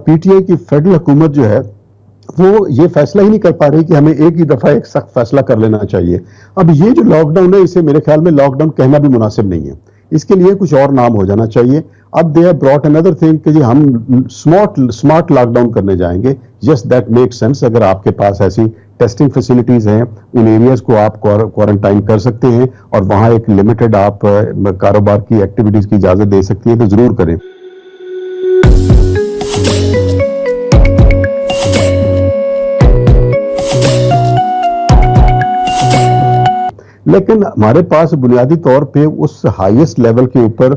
P T I کی federal حکومت جو ہے وہ یہ فیصلہ ہی نہیں کر پا رہی کہ ہمیں ایک ہی دفعہ ایک سخت فیصلہ کر لینا چاہیے. اب یہ جو لاک ڈاؤن ہے اسے میرے خیال میں لاک ڈاؤن کہنا بھی مناسب نہیں ہے, اس کے لیے کچھ اور نام ہو جانا چاہیے. اب they have brought another thing کہ جی ہم اسمارٹ لاک ڈاؤن کرنے جائیں گے. Yes that make sense. اگر آپ کے پاس ایسی ٹیسٹنگ فیسلٹیز ہیں, ان ایریاز کو آپ کوارنٹائن کر سکتے ہیں اور وہاں ایک لمیٹڈ آپ کاروبار کی ایکٹیویٹیز کی اجازت دے سکتی ہیں تو ضرور کریں. لیکن ہمارے پاس بنیادی طور پہ اس ہائیسٹ لیول کے اوپر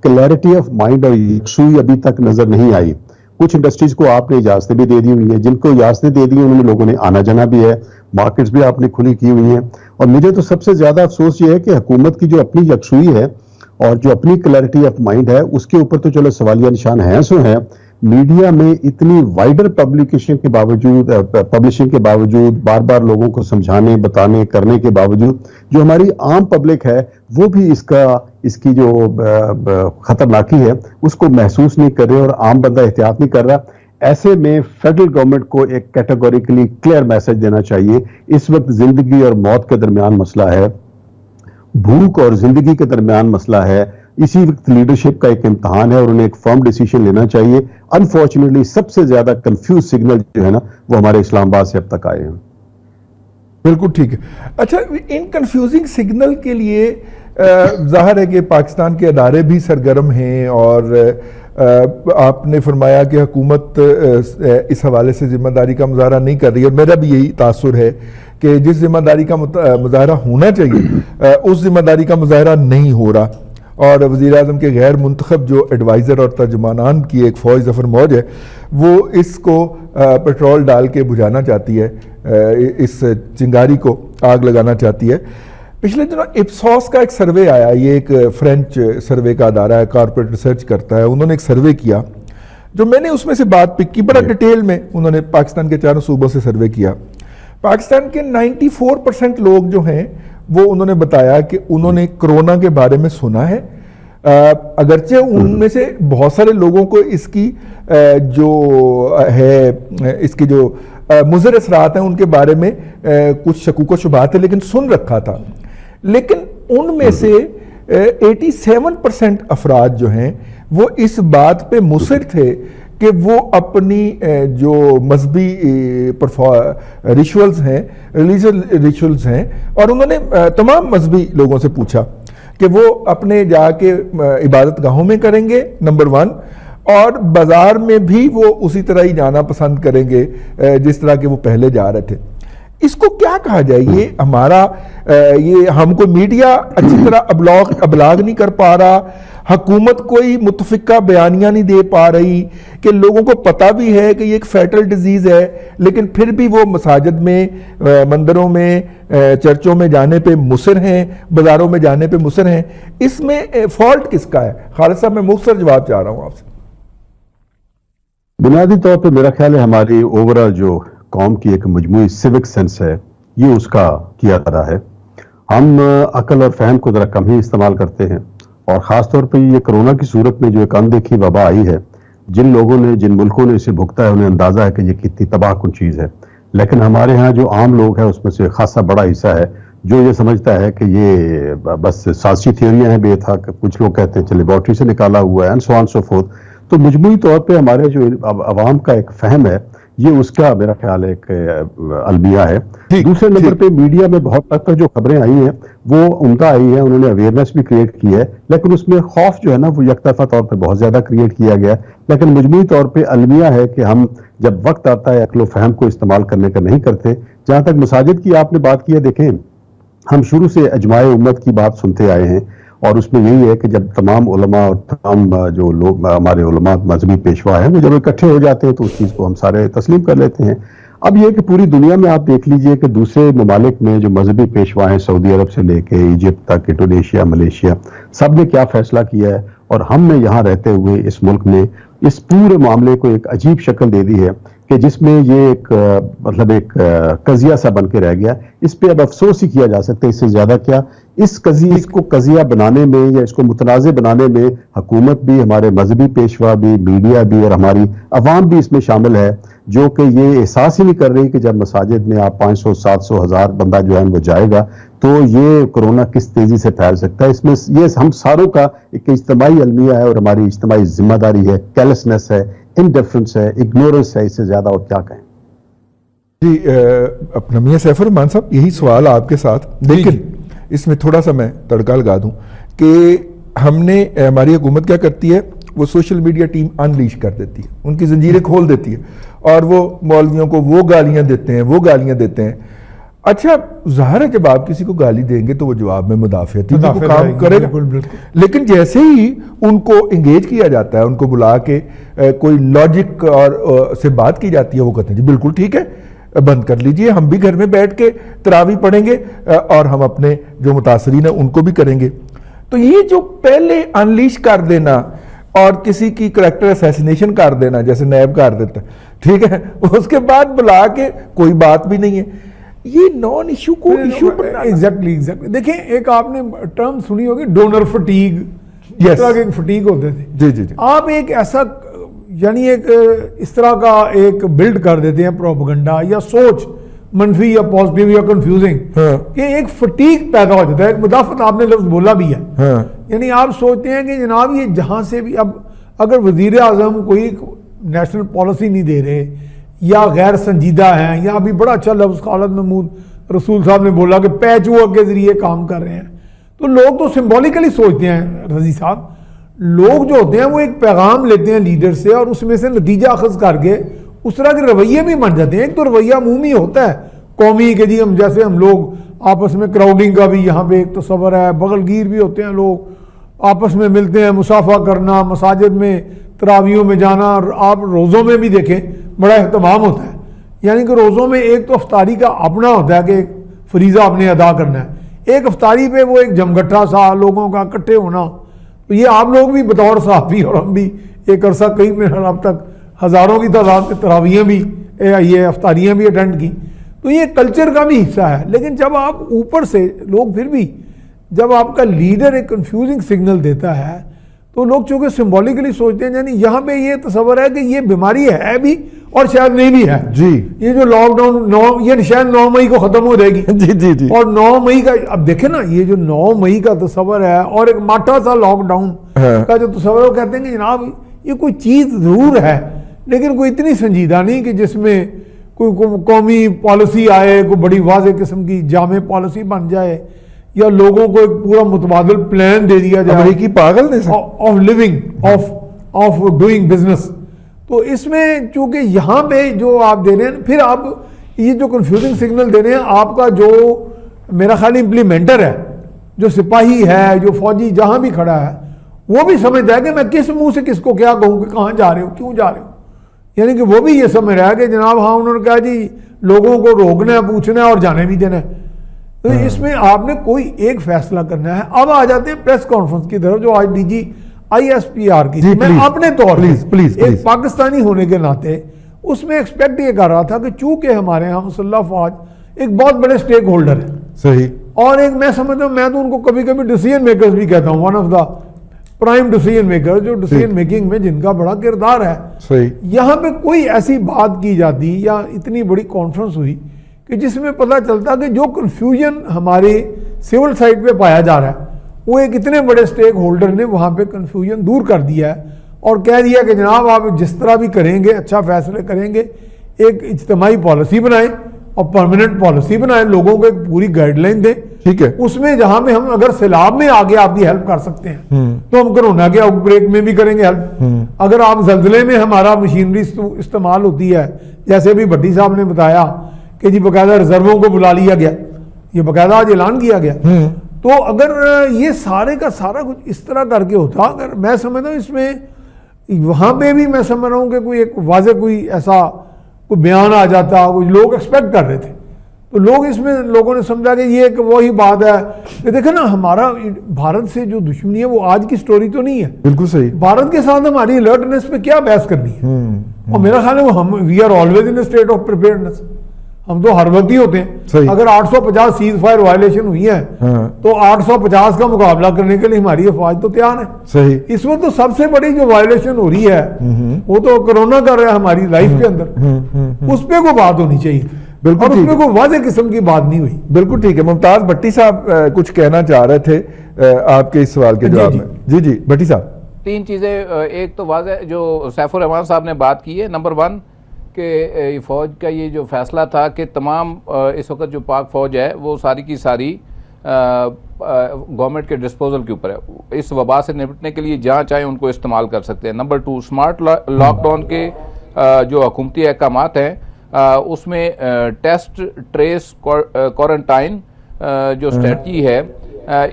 کلیئرٹی آف مائنڈ اور یکسوئی ابھی تک نظر نہیں آئی. کچھ انڈسٹریز کو آپ نے اجازتیں بھی دے دی ہوئی ہیں, جن کو اجازتیں دے دی انہوں نے لوگوں نے آنا جانا بھی ہے, مارکیٹس بھی آپ نے کھلی کی ہوئی ہیں. اور مجھے تو سب سے زیادہ افسوس یہ ہے کہ حکومت کی جو اپنی یکسوئی ہے اور جو اپنی کلیئرٹی آف مائنڈ ہے اس کے اوپر تو چلو سوالیہ نشان ہیں سو ہیں. میڈیا میں اتنی وائڈر پبلشنگ کے باوجود بار بار لوگوں کو سمجھانے بتانے کرنے کے باوجود جو ہماری عام پبلک ہے وہ بھی اس کی جو خطرناکی ہے اس کو محسوس نہیں کر رہے اور عام بندہ احتیاط نہیں کر رہا. ایسے میں فیڈرل گورنمنٹ کو ایک کیٹیگوریکلی کلیئر میسج دینا چاہیے. اس وقت زندگی اور موت کے درمیان مسئلہ ہے, بھوک اور زندگی کے درمیان مسئلہ ہے. اسی وقت لیڈرشپ کا ایک امتحان ہے اور انہیں ایک فرم ڈیسیشن لینا چاہیے. انفارچونیٹلی سب سے زیادہ کنفیوز سگنل جو ہے نا وہ ہمارے اسلام آباد سے اب تک آئے ہیں. بالکل ٹھیک ہے. اچھا, ان کنفیوزنگ سگنل کے لیے ظاہر ہے کہ پاکستان کے ادارے بھی سرگرم ہیں اور آپ نے فرمایا کہ حکومت اس حوالے سے ذمہ داری کا مظاہرہ نہیں کر رہی, اور میرا بھی یہی تاثر ہے کہ جس ذمہ داری کا مظاہرہ ہونا چاہیے اس ذمہ داری کا مظاہرہ نہیں ہو رہا. اور وزیر اعظم کے غیر منتخب جو ایڈوائزر اور ترجمانان کی ایک فوج ظفر موج ہے وہ اس کو پیٹرول ڈال کے بجھانا چاہتی ہے, اس چنگاری کو آگ لگانا چاہتی ہے. پچھلے دنوں اپسوس کا ایک سروے آیا, یہ ایک فرینچ سروے کا ادارہ ہے, کارپوریٹ ریسرچ کرتا ہے. انہوں نے ایک سروے کیا جو میں نے اس میں سے بات پک کی, بڑا ڈیٹیل میں انہوں نے پاکستان کے 4 صوبوں سے سروے کیا. پاکستان کے 94% لوگ جو ہیں وہ انہوں نے بتایا کہ انہوں نے کرونا کے بارے میں سنا ہے, اگرچہ ان میں سے بہت سارے لوگوں کو اس کی جو ہے اس کی جو مضر اثرات ہیں ان کے بارے میں کچھ شکوک و شبہات ہیں, لیکن سن رکھا تھا. لیکن ان میں سے 87% افراد جو ہیں وہ اس بات پہ مصر تھے کہ وہ اپنی جو مذہبی ریچولز ہیں, ریلیجیس ریچولز ہیں, اور انہوں نے تمام مذہبی لوگوں سے پوچھا کہ وہ اپنے جا کے عبادت گاہوں میں کریں گے نمبر 1, اور بازار میں بھی وہ اسی طرح ہی جانا پسند کریں گے جس طرح کہ وہ پہلے جا رہے تھے. اس کو کیا کہا جائے؟ یہ ہمارا یہ ہم کو میڈیا اچھی طرح ابلاغ نہیں کر پا رہا, حکومت کوئی متفقہ بیانیہ نہیں دے پا رہی کہ لوگوں کو پتہ بھی ہے کہ یہ ایک فیٹل ڈیزیز ہے, لیکن پھر بھی وہ مساجد میں, مندروں میں, چرچوں میں جانے پہ مصر ہیں, بازاروں میں جانے پہ مصر ہیں. اس میں فالٹ کس کا ہے؟ خالد صاحب میں مختصر جواب چاہ رہا ہوں آپ سے. بنیادی طور پہ میرا خیال ہے ہماری اوورآل جو قوم کی ایک مجموعی سیوک سینس ہے یہ اس کا کیا رہا ہے. ہم عقل اور فہم کو ذرا کم ہی استعمال کرتے ہیں, اور خاص طور پہ یہ کرونا کی صورت میں جو ایک اندیکھی وبا آئی ہے, جن لوگوں نے جن ملکوں نے اسے بھگتا ہے انہیں اندازہ ہے کہ یہ کتنی تباہ کن چیز ہے. لیکن ہمارے ہاں جو عام لوگ ہیں اس میں سے خاصا بڑا حصہ ہے جو یہ سمجھتا ہے کہ یہ بس سازشی تھیوریاں ہیں بے تھا, کہ کچھ لوگ کہتے ہیں لیبارٹری سے نکالا ہوا ہے and so on so forth. تو مجموعی طور پہ ہمارے جو عوام کا ایک فہم ہے یہ اس کا میرا خیال ایک المیہ ہے. دوسرے نمبر پہ میڈیا میں بہت حد تک جو خبریں آئی ہیں وہ عمدہ آئی ہیں, انہوں نے اویئرنیس بھی کریٹ کی ہے, لیکن اس میں خوف جو ہے نا وہ یک طرفہ طور پہ بہت زیادہ کریٹ کیا گیا. لیکن مجموعی طور پہ المیہ ہے کہ ہم جب وقت آتا ہے عقل و فہم کو استعمال کرنے کا نہیں کرتے. جہاں تک مساجد کی آپ نے بات کی ہے, دیکھیں ہم شروع سے اجماع امت کی بات سنتے آئے ہیں, اور اس میں یہی ہے کہ جب تمام علماء اور تمام جو لوگ ہمارے علماء مذہبی پیشوا ہیں وہ جب اکٹھے ہو جاتے ہیں تو اس چیز کو ہم سارے تسلیم کر لیتے ہیں. اب یہ کہ پوری دنیا میں آپ دیکھ لیجئے کہ دوسرے ممالک میں جو مذہبی پیشوا ہیں, سعودی عرب سے لے کے ایجپٹ تک, انڈونیشیا, ملیشیا, سب نے کیا فیصلہ کیا ہے, اور ہم نے یہاں رہتے ہوئے اس ملک میں اس پورے معاملے کو ایک عجیب شکل دے دی ہے کہ جس میں یہ ایک مطلب ایک قضیہ سا بن کے رہ گیا. اس پہ اب افسوس ہی کیا جا سکتا ہے, اس سے زیادہ کیا. اس کو قضیہ بنانے میں یا اس کو متنازع بنانے میں حکومت بھی, ہمارے مذہبی پیشوا بھی, میڈیا بھی اور ہماری عوام بھی اس میں شامل ہے, جو کہ یہ احساس ہی نہیں کر رہی کہ جب مساجد میں آپ 500 700 1000 بندہ جو ہے وہ جائے گا تو یہ کورونا کس تیزی سے پھیل سکتا ہے. اس میں یہ ہم ساروں کا ایک اجتماعی المیہ ہے اور ہماری اجتماعی ذمہ داری ہے, کیلسنس ہے, انڈیفرنس ہے, اگنورنس ہے, اس سے زیادہ اور کیا کہیں. جی اپنا میاں سیف الرحمان صاحب, یہی سوال آپ کے ساتھ, لیکن اس میں تھوڑا سا میں تڑکا لگا دوں کہ ہم نے, ہماری حکومت کیا کرتی ہے, وہ سوشل میڈیا ٹیم انلیش کر دیتی ہے, ان کی زنجیریں کھول دیتی ہے اور وہ مولویوں کو وہ گالیاں دیتے ہیں. اچھا ظاہر ہے جب آپ کسی کو گالی دیں گے تو وہ جواب میں مدافعتی کام کرے گا, لیکن جیسے ہی ان کو انگیج کیا جاتا ہے, ان کو بلا کے کوئی لاجک اور سے بات کی جاتی ہے, وہ کہتے ہیں جی بالکل ٹھیک ہے, بند کر لیجئے, ہم بھی گھر میں بیٹھ کے تراویح پڑھیں گے اور ہم اپنے جو متاثرین ہیں ان کو بھی کریں گے. تو یہ جو پہلے انلیش کر دینا اور کسی کی کریکٹر اسیسینیشن کر دینا, جیسے نیب کر دیتا ہے, ٹھیک ہے, اس کے بعد بلا کے کوئی بات بھی نہیں ہے, یہ نان ایشو کو ایشو بنانا. ایگزیکٹلی دیکھیں, ایک آپ نے ٹرم سنی ہوگی ڈونر فٹیگ, اس طرح کے فٹیگ ہوتے تھے. جی آپ ایک ایسا یعنی ایک اس طرح کا ایک بلڈ کر دیتے ہیں پروپیگنڈا یا سوچ, منفی یا پازیٹیو یا کنفیوزنگ, کہ ایک فٹیگ پیدا ہو جاتا ہے. ایک مدافعت آپ نے لفظ بولا بھی ہے, یعنی آپ سوچتے ہیں کہ جناب یہ جہاں سے بھی, اب اگر وزیر اعظم کوئی نیشنل پالیسی نہیں دے رہے یا غیر سنجیدہ ہیں, یا ابھی بڑا اچھا لفظ خالد محمود رسول صاحب نے بولا کہ پیچ ورک کے ذریعے کام کر رہے ہیں, تو لوگ تو سمبولیکلی سوچتے ہیں رضی صاحب, لوگ جو ہوتے ہیں وہ ایک پیغام لیتے ہیں لیڈر سے اور اس میں سے نتیجہ اخذ کر کے اس طرح کے رویے بھی بن جاتے ہیں. ایک تو رویہ عمومی ہوتا ہے قومی کہ جی ہم جیسے ہم لوگ آپس میں کراؤڈنگ کا بھی یہاں پہ ایک تصور ہے, بغل گیر بھی ہوتے ہیں لوگ, آپس میں ملتے ہیں, مصافحہ کرنا, مساجد میں تراویحوں میں جانا. آپ روزوں میں بھی دیکھیں بڑا اہتمام ہوتا ہے, یعنی کہ روزوں میں ایک تو افطاری کا اپنا ہوتا ہے کہ ایک فریضہ آپ نے ادا کرنا ہے, ایک افطاری پہ وہ ایک جمگٹھا سا لوگوں کا اکٹھے ہونا. تو یہ آپ لوگ بھی بطور صحافی اور ہم بھی ایک عرصہ کئی میں اب تک ہزاروں کی تعداد میں تراویحیں بھی, یہ افطاریاں بھی اٹینڈ کی, تو یہ کلچر کا بھی حصہ ہے. لیکن جب آپ اوپر سے لوگ, پھر بھی جب آپ کا لیڈر ایک کنفیوزنگ سگنل دیتا ہے تو لوگ چونکہ سمبولیکلی سوچتے ہیں, یعنی یہاں پہ یہ تصور ہے کہ یہ بیماری ہے بھی اور شاید نہیں بھی ہے. جی یہ جو لاک ڈاؤن یہ شاید 9 مئی کو ختم ہو جائے گی. جی اور 9 مئی کا اب دیکھیں نا, یہ جو 9 مئی کا تصور ہے اور ایک ماٹا سا لاک ڈاؤن کا جو تصور ہے, وہ کہتے ہیں کہ جناب یہ کوئی چیز ضرور ہے لیکن کوئی اتنی سنجیدہ نہیں کہ جس میں کوئی قومی پالیسی آئے, کوئی بڑی واضح قسم کی جامع پالیسی بن جائے, یا لوگوں کو ایک پورا متبادل پلان دے دیا جائے امریکی پاگل نے of living of doing business. تو اس میں چونکہ یہاں پہ جو آپ دے رہے ہیں, پھر آپ یہ جو کنفیوزنگ سگنل دے رہے ہیں, آپ کا جو میرا خیال امپلیمنٹر ہے, جو سپاہی ہے, جو فوجی جہاں بھی کھڑا ہے, وہ بھی سمجھتا ہے کہ میں کس منہ سے کس کو کیا کہوں کہ کہاں جا رہے ہو, کیوں جا رہے ہو. یعنی کہ وہ بھی یہ سمجھ رہا ہے کہ جناب ہاں انہوں نے کہا جی لوگوں کو روکنا ہے, پوچھنا ہے اور جانے بھی دینا ہے. تو اس میں آپ نے کوئی ایک فیصلہ کرنا ہے. اب آ جاتے ہیں پریس کانفرنس کی طرف جو آج ڈی جی ISPR کی, میں اپنے طور پر ایک پاکستانی ہونے کے ناطے اس میں ایکسپیکٹ یہ کر رہا تھا کہ چونکہ ہمارے یہاں مسلح فوج ایک بہت بڑے سٹیک ہولڈر ہے, صحیح, اور ایک میں سمجھتا ہوں, میں تو ان کو کبھی کبھی ڈیسیژن میکرز بھی کہتا ہوں, one of the prime decision maker, جو ڈیسیژن میکنگ میں جن کا بڑا کردار ہے. صحیح. یہاں پہ کوئی ایسی بات کی جاتی یا اتنی بڑی کانفرنس ہوئی کہ جس میں پتہ چلتا کہ جو کنفیوژن ہمارے سول سائٹ پہ پایا جا رہا ہے وہ ایک اتنے بڑے سٹیک ہولڈر نے وہاں پہ کنفیوژن دور کر دیا ہے اور کہہ دیا کہ جناب آپ جس طرح بھی کریں گے, اچھا فیصلے کریں گے, ایک اجتماعی پالیسی بنائیں اور پرماننٹ پالیسی بنائیں, لوگوں کو ایک پوری گائیڈ لائن دیں, ٹھیک ہے, اس میں جہاں پہ ہم اگر سیلاب میں آگے آپ کی ہیلپ کر سکتے ہیں تو ہم کرونا کے آؤٹ بریک میں بھی کریں گے ہیلپ. اگر آپ زلزلے میں ہمارا مشینری استعمال ہوتی ہے, جیسے بھی بھٹی صاحب نے بتایا کہ جی باقاعدہ ریزرووں کو بلا لیا گیا, یہ باقاعدہ آج اعلان کیا گیا, تو اگر یہ سارے کا سارا کچھ اس طرح کر کے ہوتا, اگر میں سمجھتا ہوں اس میں وہاں پہ بھی میں سمجھ رہا ہوں کہ کوئی ایک واضح کوئی ایسا کوئی بیان آ جاتا, کچھ لوگ ایکسپیکٹ کر رہے تھے, تو لوگ اس میں لوگوں نے سمجھا کہ یہ ایک وہی بات ہے کہ دیکھیں نا ہمارا بھارت سے جو دشمنی ہے وہ آج کی سٹوری تو نہیں ہے. بالکل صحیح. بھارت کے ساتھ ہماری الرٹنس پہ کیا بحث کرنی ہے, اور میرا خیال ہے وہ ہم we are always in state of preparedness, ہم تو ہر وقت ہی ہوتے ہیں. اگر 850 سیز فائر وائلیشن ہوئی ہیں تو 850 کا مقابلہ کرنے کے لیے ہماری افواج تو تیار ہے. صحیح. اس وقت تو سب سے بڑی جو وائلیشن ہو رہی ہے وہ تو کرونا کر رہا ہے ہماری لائف کے اندر, اس پہ کوئی بات ہونی چاہیے. بالکل, اور اس میں کوئی واضح قسم کی بات نہیں ہوئی. بالکل ٹھیک ہے. ممتاز بھٹی صاحب کچھ کہنا چاہ رہے تھے آپ کے اس سوال کے جواب میں. جی بھٹی صاحب. 3 چیزیں. ایک تو واضح جو سیف الرحمان صاحب نے بات کی ہے, نمبر 1 کہ فوج کا یہ جو فیصلہ تھا کہ تمام اس وقت جو پاک فوج ہے وہ ساری کی ساری گورنمنٹ کے ڈسپوزل کے اوپر ہے. اس وبا سے نپٹنے کے لیے جہاں چاہیں ان کو استعمال کر سکتے ہیں. نمبر 2 اسمارٹ لاک ڈاؤن کے جو حکومتی احکامات ہیں اس میں ٹیسٹ ٹریس کوارنٹائن جو اسٹریٹجی ہے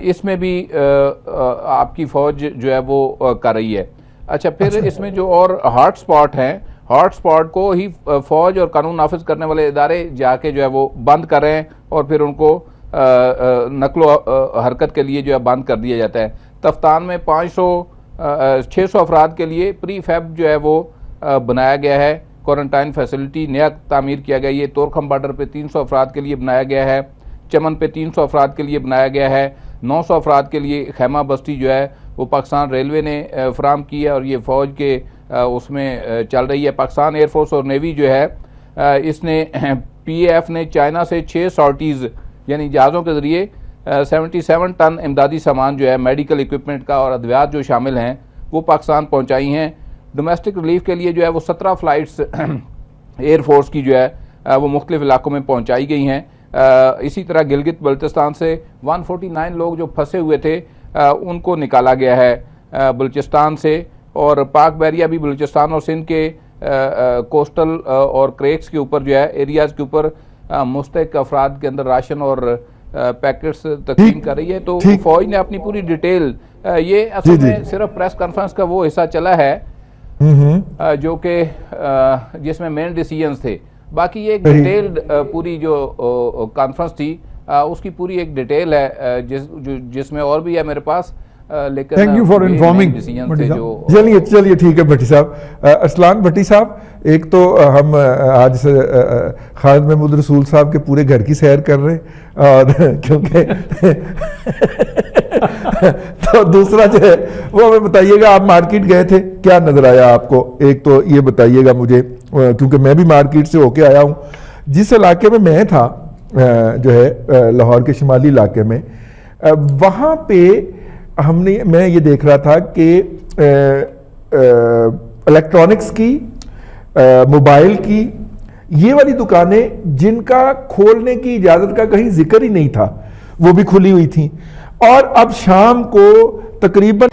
اس میں بھی آپ کی فوج جو ہے وہ کر رہی ہے. اچھا, پھر اس میں جو اور ہاٹ سپاٹ ہیں, ہاٹ سپاٹ کو ہی فوج اور قانون نافذ کرنے والے ادارے جا کے جو ہے وہ بند کر رہے ہیں اور پھر ان کو نقل و حرکت کے لیے جو ہے بند کر دیا جاتا ہے. تفتان میں 600 افراد کے لیے پری فیب جو ہے وہ بنایا گیا ہے, کوارنٹائن فیسلٹی نیا تعمیر کیا گیا. یہ تورخم بارڈر پہ 300 افراد کے لیے بنایا گیا ہے, چمن پہ 300 افراد کے لیے بنایا گیا ہے, 900 افراد کے لیے خیمہ بستی جو ہے وہ پاکستان ریلوے نے فراہم کی ہے اور یہ فوج کے اس میں چل رہی ہے. پاکستان ایئر فورس اور نیوی جو ہے اس نے پی اے ایف نے چائنا سے 6 سارٹیز یعنی جہازوں کے ذریعے 77 ٹن امدادی سامان جو ہے میڈیکل اکوپمنٹ کا اور ادویات جو شامل ہیں وہ پاکستان پہنچائی ہیں. ڈومیسٹک ریلیف کے لیے جو ہے وہ 17 فلائٹس ایئر فورس کی جو ہے وہ مختلف علاقوں میں پہنچائی گئی ہیں. اسی طرح گلگت بلتستان سے 149 لوگ جو پھنسے ہوئے تھے ان کو نکالا گیا ہے بلوچستان سے, اور پاک بحریہ بھی بلوچستان اور سندھ کے کوسٹل اور کریکس کے اوپر جو ہے ایریاز کے اوپر مستحق افراد کے اندر راشن اور پیکٹس تقسیم کر رہی ہے. تو فوج نے اپنی پوری ڈیٹیل, یہ اصل میں صرف پریس کانفرنس کا وہ حصہ چلا ہے جو کہ جس میں مین ڈیسیجنز تھے. باقی یہ ایک ڈیٹیلڈ پوری جو کانفرنس تھی اس کی پوری ایک ڈیٹیل ہے جس میں اور بھی ہے میرے پاس, لیکن تھینک یو فار انفارمنگ. چلیے ٹھیک ہے بھٹی صاحب. ارسلان بھٹی صاحب, ایک تو ہم آج سے خالد محمود رسول صاحب کے پورے گھر کی سیر کر رہے ہیں, اور کیونکہ تو دوسرا جو ہے وہ ہمیں بتائیے گا, آپ مارکیٹ گئے تھے, کیا نظر آیا آپ کو؟ ایک تو یہ بتائیے گا مجھے, کیونکہ میں بھی مارکیٹ سے ہو کے آیا ہوں. جس علاقے میں تھا جو ہے لاہور کے شمالی علاقے میں, وہاں پہ میں یہ دیکھ رہا تھا کہ الیکٹرانکس کی, موبائل کی, یہ والی دکانیں جن کا کھولنے کی اجازت کا کہیں ذکر ہی نہیں تھا وہ بھی کھلی ہوئی تھیں, اور اب شام کو تقریباً